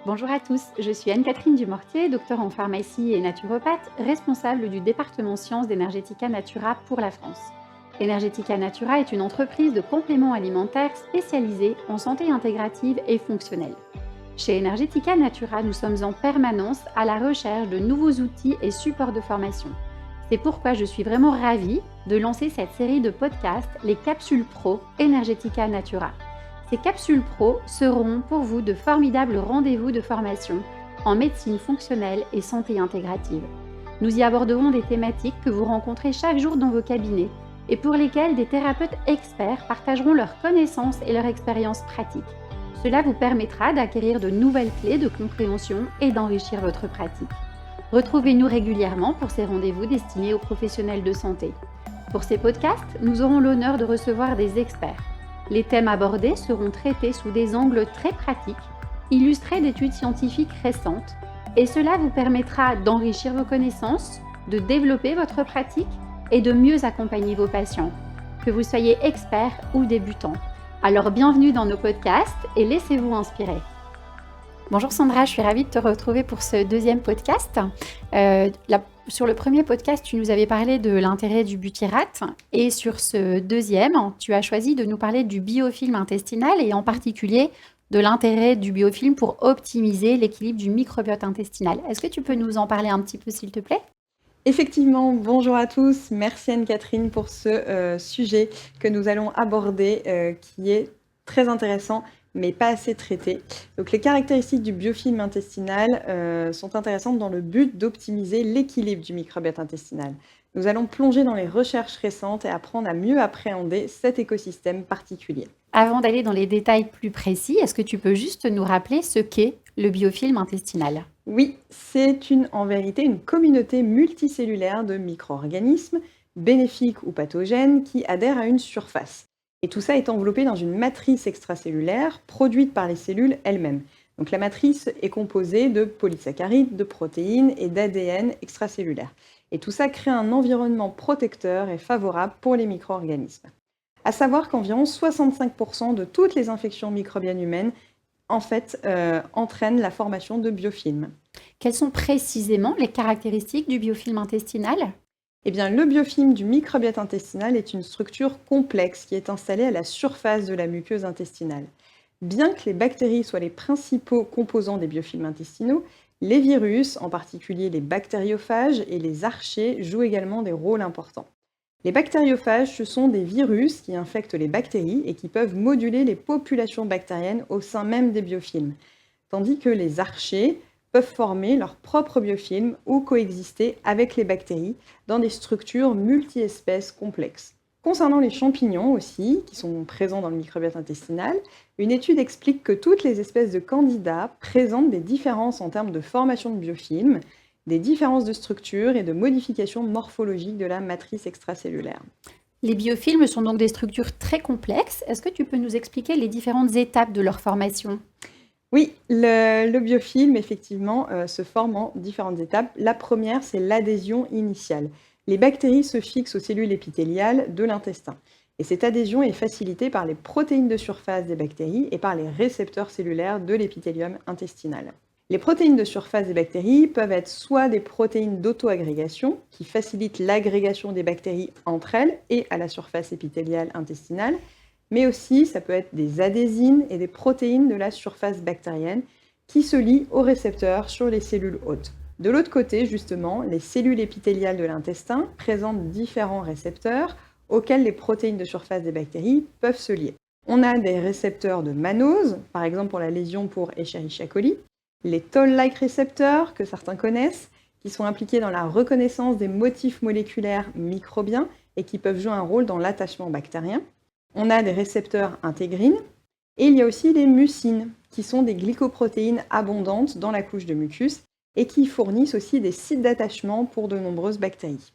Bonjour à tous, je suis Anne-Catherine Dumortier, docteur en pharmacie et naturopathe, responsable du département sciences d'Energetica Natura pour la France. Energetica Natura est une entreprise de compléments alimentaires spécialisée en santé intégrative et fonctionnelle. Chez Energetica Natura, nous sommes en permanence à la recherche de nouveaux outils et supports de formation. C'est pourquoi je suis vraiment ravie de lancer cette série de podcasts, les Capsules Pro Energetica Natura. Ces capsules pro seront pour vous de formidables rendez-vous de formation en médecine fonctionnelle et santé intégrative. Nous y aborderons des thématiques que vous rencontrez chaque jour dans vos cabinets et pour lesquelles des thérapeutes experts partageront leurs connaissances et leur expérience pratique. Cela vous permettra d'acquérir de nouvelles clés de compréhension et d'enrichir votre pratique. Retrouvez-nous régulièrement pour ces rendez-vous destinés aux professionnels de santé. Pour ces podcasts, nous aurons l'honneur de recevoir des experts. Les thèmes abordés seront traités sous des angles très pratiques, illustrés d'études scientifiques récentes, et cela vous permettra d'enrichir vos connaissances, de développer votre pratique et de mieux accompagner vos patients, que vous soyez expert ou débutant. Alors bienvenue dans nos podcasts et laissez-vous inspirer. Bonjour Sandra, je suis ravie de te retrouver pour ce deuxième podcast. Sur le premier podcast, tu nous avais parlé de l'intérêt du butyrate et sur ce deuxième, tu as choisi de nous parler du biofilm intestinal et en particulier de l'intérêt du biofilm pour optimiser l'équilibre du microbiote intestinal. Est-ce que tu peux nous en parler un petit peu s'il te plaît ? Effectivement, bonjour à tous. Merci Anne-Catherine pour ce sujet que nous allons aborder qui est très intéressant mais pas assez traité. Donc les caractéristiques du biofilm intestinal sont intéressantes dans le but d'optimiser l'équilibre du microbiote intestinal. Nous allons plonger dans les recherches récentes et apprendre à mieux appréhender cet écosystème particulier. Avant d'aller dans les détails plus précis, est-ce que tu peux juste nous rappeler ce qu'est le biofilm intestinal ? Oui, c'est en vérité une communauté multicellulaire de micro-organismes, bénéfiques ou pathogènes, qui adhèrent à une surface. Et tout ça est enveloppé dans une matrice extracellulaire produite par les cellules elles-mêmes. Donc la matrice est composée de polysaccharides, de protéines et d'ADN extracellulaire. Et tout ça crée un environnement protecteur et favorable pour les micro-organismes. À savoir qu'environ 65% de toutes les infections microbiennes humaines entraînent la formation de biofilms. Quelles sont précisément les caractéristiques du biofilm intestinal ? Eh bien, le biofilm du microbiote intestinal est une structure complexe qui est installée à la surface de la muqueuse intestinale. Bien que les bactéries soient les principaux composants des biofilms intestinaux, les virus, en particulier les bactériophages et les archées, jouent également des rôles importants. Les bactériophages, ce sont des virus qui infectent les bactéries et qui peuvent moduler les populations bactériennes au sein même des biofilms, tandis que les archées peuvent former leur propre biofilm ou coexister avec les bactéries dans des structures multi-espèces complexes. Concernant les champignons aussi, qui sont présents dans le microbiote intestinal, une étude explique que toutes les espèces de candidats présentent des différences en termes de formation de biofilm, des différences de structure et de modification morphologique de la matrice extracellulaire. Les biofilms sont donc des structures très complexes. Est-ce que tu peux nous expliquer les différentes étapes de leur formation ? Oui, le biofilm, effectivement, se forme en différentes étapes. La première, c'est l'adhésion initiale. Les bactéries se fixent aux cellules épithéliales de l'intestin. Et cette adhésion est facilitée par les protéines de surface des bactéries et par les récepteurs cellulaires de l'épithélium intestinal. Les protéines de surface des bactéries peuvent être soit des protéines d'auto-agrégation, qui facilitent l'agrégation des bactéries entre elles et à la surface épithéliale intestinale, mais aussi ça peut être des adhésines et des protéines de la surface bactérienne qui se lient aux récepteurs sur les cellules hôtes. De l'autre côté, justement, les cellules épithéliales de l'intestin présentent différents récepteurs auxquels les protéines de surface des bactéries peuvent se lier. On a des récepteurs de mannose, par exemple pour la lésion pour Escherichia coli, les Toll-like récepteurs que certains connaissent, qui sont impliqués dans la reconnaissance des motifs moléculaires microbiens et qui peuvent jouer un rôle dans l'attachement bactérien. On a des récepteurs intégrines et il y a aussi les mucines, qui sont des glycoprotéines abondantes dans la couche de mucus et qui fournissent aussi des sites d'attachement pour de nombreuses bactéries.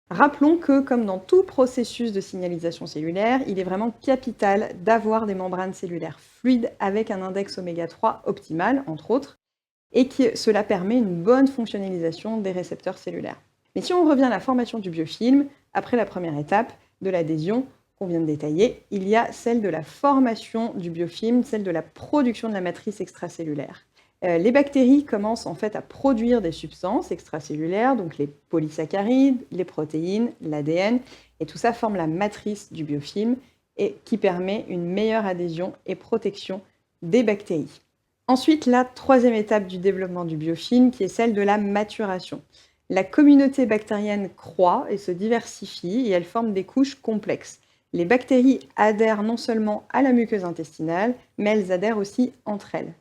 Rappelons que, comme dans tout processus de signalisation cellulaire, il est vraiment capital d'avoir des membranes cellulaires fluides avec un index oméga 3 optimal, entre autres, et que cela permet une bonne fonctionnalisation des récepteurs cellulaires. Mais si on revient à la formation du biofilm, après la première étape de l'adhésion qu'on vient de détailler, il y a celle de la formation du biofilm, celle de la production de la matrice extracellulaire. Les bactéries commencent en fait à produire des substances extracellulaires, donc les polysaccharides, les protéines, l'ADN, et tout ça forme la matrice du biofilm et qui permet une meilleure adhésion et protection des bactéries. Ensuite, la troisième étape du développement du biofilm, qui est celle de la maturation. La communauté bactérienne croît et se diversifie et elle forme des couches complexes. Les bactéries adhèrent non seulement à la muqueuse intestinale, mais elles adhèrent aussi entre elles.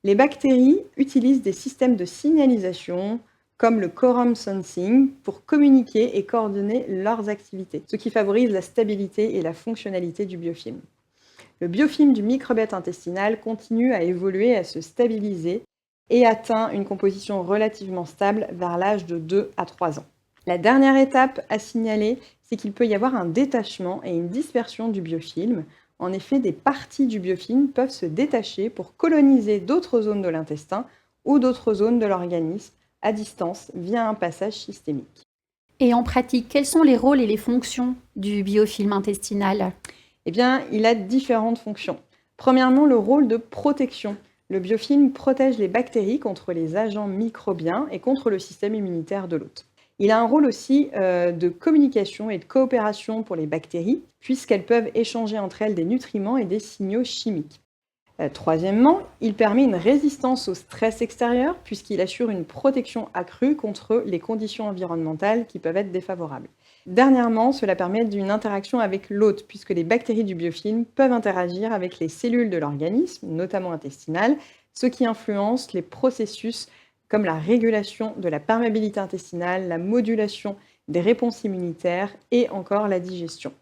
Les bactéries utilisent des systèmes de signalisation comme le quorum sensing pour communiquer et coordonner leurs activités, ce qui favorise la stabilité et la fonctionnalité du biofilm. Le biofilm du microbiote intestinal continue à évoluer et à se stabiliser et atteint une composition relativement stable vers l'âge de 2 à 3 ans. La dernière étape à signaler, c'est qu'il peut y avoir un détachement et une dispersion du biofilm. En effet, des parties du biofilm peuvent se détacher pour coloniser d'autres zones de l'intestin ou d'autres zones de l'organisme à distance via un passage systémique. Et en pratique, quels sont les rôles et les fonctions du biofilm intestinal? Eh bien, il a différentes fonctions. Premièrement, le rôle de protection. Le biofilm protège les bactéries contre les agents microbiens et contre le système immunitaire de l'hôte. Il a un rôle aussi de communication et de coopération pour les bactéries, puisqu'elles peuvent échanger entre elles des nutriments et des signaux chimiques. Troisièmement, il permet une résistance au stress extérieur, puisqu'il assure une protection accrue contre les conditions environnementales qui peuvent être défavorables. Dernièrement, cela permet une interaction avec l'hôte, puisque les bactéries du biofilm peuvent interagir avec les cellules de l'organisme, notamment intestinales, ce qui influence les processus comme la régulation de la perméabilité intestinale, la modulation des réponses immunitaires et encore la digestion.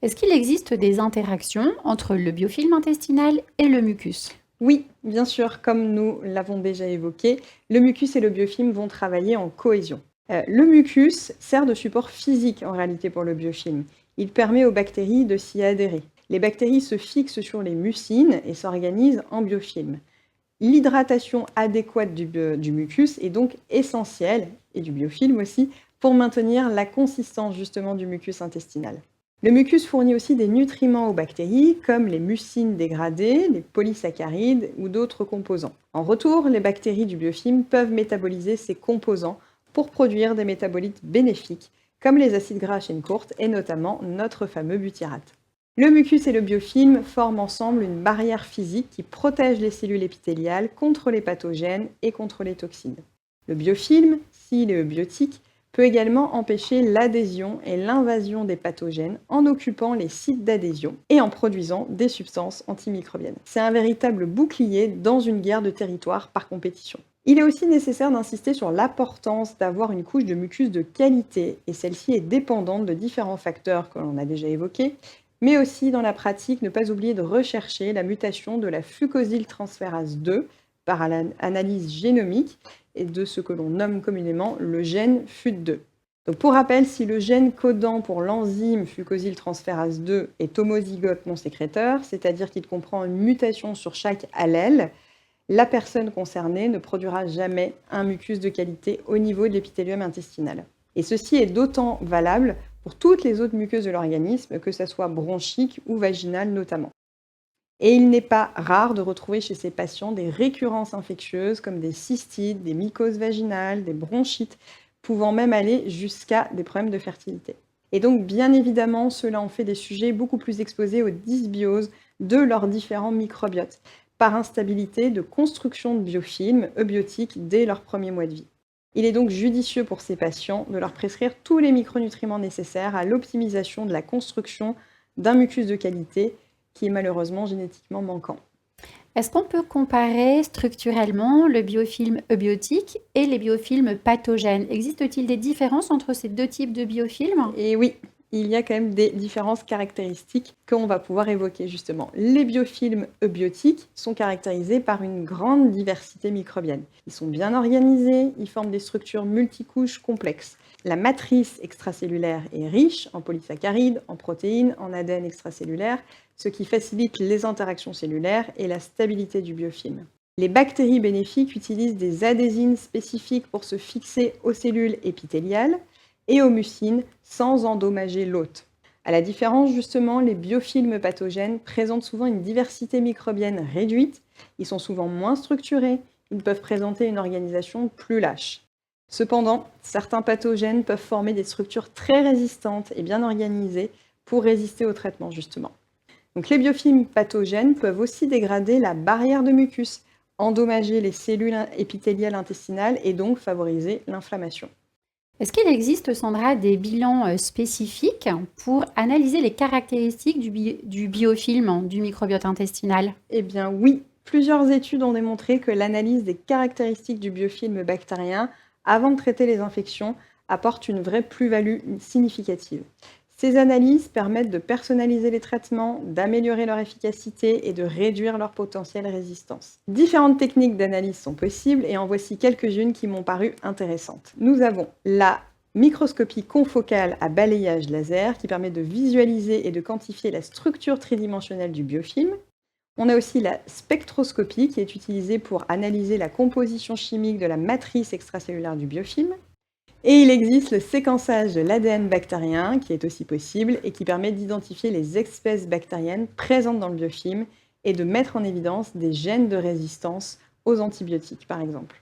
Est-ce qu'il existe des interactions entre le biofilm intestinal et le mucus? Oui, bien sûr, comme nous l'avons déjà évoqué, le mucus et le biofilm vont travailler en cohésion. Le mucus sert de support physique en réalité pour le biofilm. Il permet aux bactéries de s'y adhérer. Les bactéries se fixent sur les mucines et s'organisent en biofilm. L'hydratation adéquate du mucus est donc essentielle, et du biofilm aussi, pour maintenir la consistance justement du mucus intestinal. Le mucus fournit aussi des nutriments aux bactéries, comme les mucines dégradées, les polysaccharides ou d'autres composants. En retour, les bactéries du biofilm peuvent métaboliser ces composants pour produire des métabolites bénéfiques, comme les acides gras à chaîne courte et notamment notre fameux butyrate. Le mucus et le biofilm forment ensemble une barrière physique qui protège les cellules épithéliales contre les pathogènes et contre les toxines. Le biofilm, s'il est eubiotique, peut également empêcher l'adhésion et l'invasion des pathogènes en occupant les sites d'adhésion et en produisant des substances antimicrobiennes. C'est un véritable bouclier dans une guerre de territoire par compétition. Il est aussi nécessaire d'insister sur l'importance d'avoir une couche de mucus de qualité, et celle-ci est dépendante de différents facteurs que l'on a déjà évoqués, mais aussi dans la pratique, ne pas oublier de rechercher la mutation de la fucosyltransférase 2 par analyse génomique et de ce que l'on nomme communément le gène FUT2. Donc pour rappel, si le gène codant pour l'enzyme fucosyltransférase 2 est homozygote non sécréteur, c'est-à-dire qu'il comprend une mutation sur chaque allèle, la personne concernée ne produira jamais un mucus de qualité au niveau de l'épithélium intestinal. Et ceci est d'autant valable pour toutes les autres muqueuses de l'organisme, que ce soit bronchique ou vaginale notamment. Et il n'est pas rare de retrouver chez ces patients des récurrences infectieuses comme des cystites, des mycoses vaginales, des bronchites, pouvant même aller jusqu'à des problèmes de fertilité. Et donc, bien évidemment, cela en fait des sujets beaucoup plus exposés aux dysbioses de leurs différents microbiotes, par instabilité de construction de biofilms eubiotiques dès leurs premiers mois de vie. Il est donc judicieux pour ces patients de leur prescrire tous les micronutriments nécessaires à l'optimisation de la construction d'un mucus de qualité qui est malheureusement génétiquement manquant. Est-ce qu'on peut comparer structurellement le biofilm eubiotique et les biofilms pathogènes? Existe-t-il des différences entre ces deux types de biofilms? Et oui, il y a quand même des différences caractéristiques qu'on va pouvoir évoquer justement. Les biofilms eubiotiques sont caractérisés par une grande diversité microbienne. Ils sont bien organisés, ils forment des structures multicouches complexes. La matrice extracellulaire est riche en polysaccharides, en protéines, en ADN extracellulaire, ce qui facilite les interactions cellulaires et la stabilité du biofilm. Les bactéries bénéfiques utilisent des adhésines spécifiques pour se fixer aux cellules épithéliales et aux mucines sans endommager l'hôte. À la différence, justement, les biofilms pathogènes présentent souvent une diversité microbienne réduite Ils sont souvent moins structurés, ils peuvent présenter une organisation plus lâche. Cependant, certains pathogènes peuvent former des structures très résistantes et bien organisées pour résister au traitement, justement. Donc, les biofilms pathogènes peuvent aussi dégrader la barrière de mucus, endommager les cellules épithéliales intestinales et donc favoriser l'inflammation. Est-ce qu'il existe, Sandra, des bilans spécifiques pour analyser les caractéristiques du biofilm, du microbiote intestinal? Eh bien oui, plusieurs études ont démontré que l'analyse des caractéristiques du biofilm bactérien avant de traiter les infections apporte une vraie plus-value significative. Ces analyses permettent de personnaliser les traitements, d'améliorer leur efficacité et de réduire leur potentielle résistance. Différentes techniques d'analyse sont possibles et en voici quelques-unes qui m'ont paru intéressantes. Nous avons la microscopie confocale à balayage laser qui permet de visualiser et de quantifier la structure tridimensionnelle du biofilm. On a aussi la spectroscopie qui est utilisée pour analyser la composition chimique de la matrice extracellulaire du biofilm. Et il existe le séquençage de l'ADN bactérien qui est aussi possible et qui permet d'identifier les espèces bactériennes présentes dans le biofilm et de mettre en évidence des gènes de résistance aux antibiotiques, par exemple.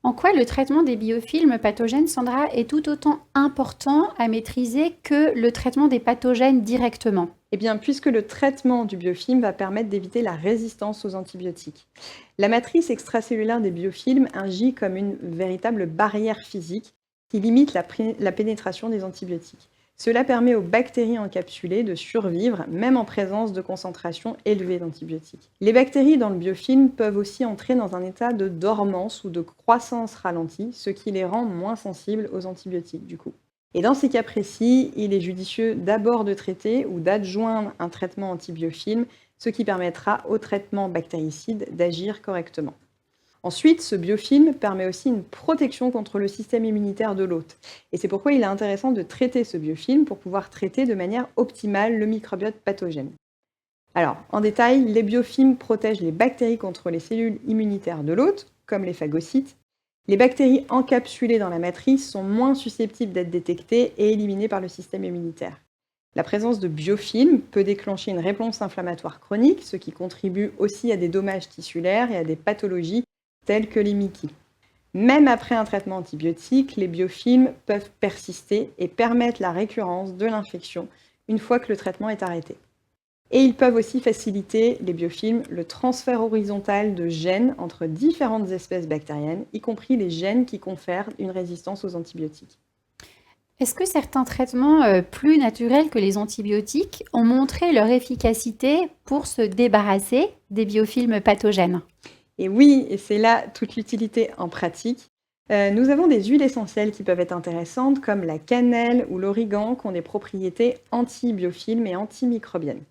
En quoi le traitement des biofilms pathogènes, Sandra, est tout autant important à maîtriser que le traitement des pathogènes directement? Eh bien, puisque le traitement du biofilm va permettre d'éviter la résistance aux antibiotiques. La matrice extracellulaire des biofilms agit comme une véritable barrière physique qui limite la pénétration des antibiotiques. Cela permet aux bactéries encapsulées de survivre, même en présence de concentrations élevées d'antibiotiques. Les bactéries dans le biofilm peuvent aussi entrer dans un état de dormance ou de croissance ralentie, ce qui les rend moins sensibles aux antibiotiques du coup. Et dans ces cas précis, il est judicieux d'abord de traiter ou d'adjoindre un traitement antibiofilm, ce qui permettra au traitement bactéricide d'agir correctement. Ensuite, ce biofilm permet aussi une protection contre le système immunitaire de l'hôte. Et c'est pourquoi il est intéressant de traiter ce biofilm pour pouvoir traiter de manière optimale le microbiote pathogène. Alors, en détail, les biofilms protègent les bactéries contre les cellules immunitaires de l'hôte, comme les phagocytes. Les bactéries encapsulées dans la matrice sont moins susceptibles d'être détectées et éliminées par le système immunitaire. La présence de biofilms peut déclencher une réponse inflammatoire chronique, ce qui contribue aussi à des dommages tissulaires et à des pathologies telles que les MICI. Même après un traitement antibiotique, les biofilms peuvent persister et permettre la récurrence de l'infection une fois que le traitement est arrêté. Et ils peuvent aussi faciliter, les biofilms, le transfert horizontal de gènes entre différentes espèces bactériennes, y compris les gènes qui confèrent une résistance aux antibiotiques. Est-ce que certains traitements plus naturels que les antibiotiques ont montré leur efficacité pour se débarrasser des biofilms pathogènes? Et oui, et c'est là toute l'utilité en pratique. Nous avons des huiles essentielles qui peuvent être intéressantes, comme la cannelle ou l'origan, qui ont des propriétés anti-biofilms et antimicrobiennes.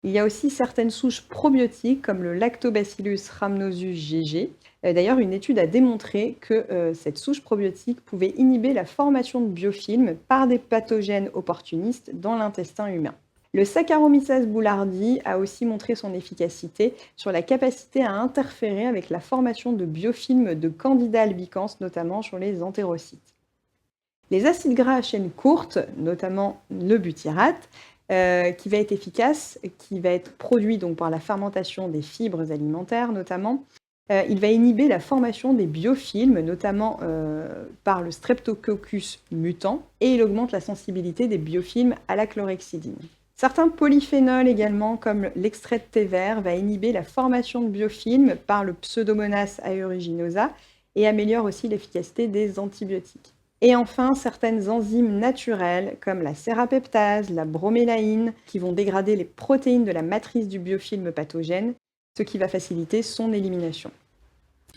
Il y a aussi certaines souches probiotiques, comme le Lactobacillus rhamnosus GG. D'ailleurs, une étude a démontré que cette souche probiotique pouvait inhiber la formation de biofilms par des pathogènes opportunistes dans l'intestin humain. Le Saccharomyces boulardii a aussi montré son efficacité sur la capacité à interférer avec la formation de biofilms de Candida albicans, notamment sur les entérocytes. Les acides gras à chaîne courte, notamment le butyrate, qui va être efficace, qui va être produit donc par la fermentation des fibres alimentaires notamment, il va inhiber la formation des biofilms, notamment par le Streptococcus mutant, et il augmente la sensibilité des biofilms à la chlorhexidine. Certains polyphénols également, comme l'extrait de thé vert, va inhiber la formation de biofilms par le Pseudomonas aeruginosa et améliore aussi l'efficacité des antibiotiques. Et enfin, certaines enzymes naturelles, comme la sérapeptase, la bromélaïne, qui vont dégrader les protéines de la matrice du biofilm pathogène, ce qui va faciliter son élimination.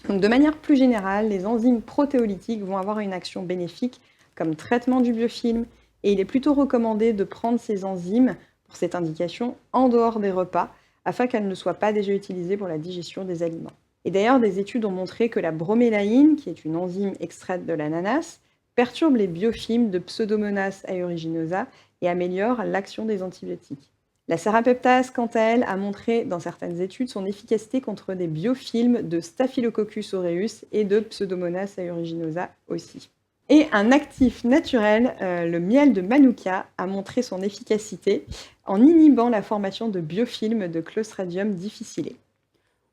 Donc, de manière plus générale, les enzymes protéolytiques vont avoir une action bénéfique comme traitement du biofilm, et il est plutôt recommandé de prendre ces enzymes pour cette indication en dehors des repas, afin qu'elles ne soient pas déjà utilisées pour la digestion des aliments. Et d'ailleurs, des études ont montré que la bromélaïne, qui est une enzyme extraite de l'ananas, perturbe les biofilms de Pseudomonas aeruginosa et améliore l'action des antibiotiques. La sérapeptase, quant à elle, a montré dans certaines études son efficacité contre des biofilms de Staphylococcus aureus et de Pseudomonas aeruginosa aussi. Et un actif naturel, le miel de Manuka, a montré son efficacité en inhibant la formation de biofilms de Clostridium difficile.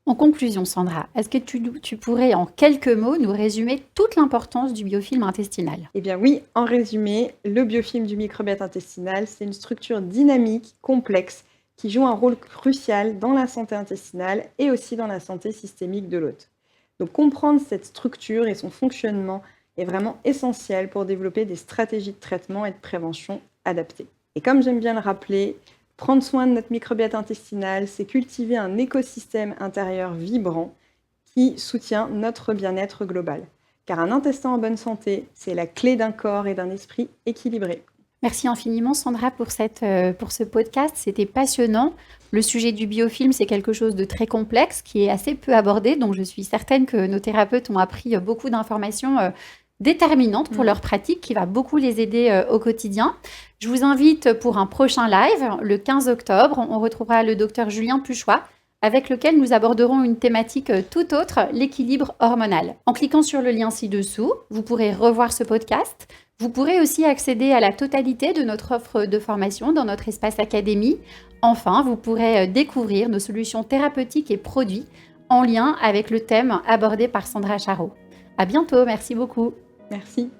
En conclusion, Sandra, est-ce que tu pourrais en quelques mots nous résumer toute l'importance du biofilm intestinal? Eh bien oui, en résumé, le biofilm du microbiote intestinal, c'est une structure dynamique, complexe, qui joue un rôle crucial dans la santé intestinale et aussi dans la santé systémique de l'hôte. Donc comprendre cette structure et son fonctionnement est vraiment essentiel pour développer des stratégies de traitement et de prévention adaptées. Et comme j'aime bien le rappeler, prendre soin de notre microbiote intestinal, c'est cultiver un écosystème intérieur vibrant qui soutient notre bien-être global. Car un intestin en bonne santé, c'est la clé d'un corps et d'un esprit équilibré. Merci infiniment Sandra pour ce podcast, c'était passionnant. Le sujet du biofilm, c'est quelque chose de très complexe qui est assez peu abordé, donc je suis certaine que nos thérapeutes ont appris beaucoup d'informations déterminantes pour leur pratique, qui va beaucoup les aider au quotidien. Je vous invite pour un prochain live, le 15 octobre, on retrouvera le docteur Julien Puchois, avec lequel nous aborderons une thématique tout autre, l'équilibre hormonal. En cliquant sur le lien ci-dessous, vous pourrez revoir ce podcast. Vous pourrez aussi accéder à la totalité de notre offre de formation dans notre espace académie. Enfin, vous pourrez découvrir nos solutions thérapeutiques et produits en lien avec le thème abordé par Sandra Charot. À bientôt, merci beaucoup. Merci.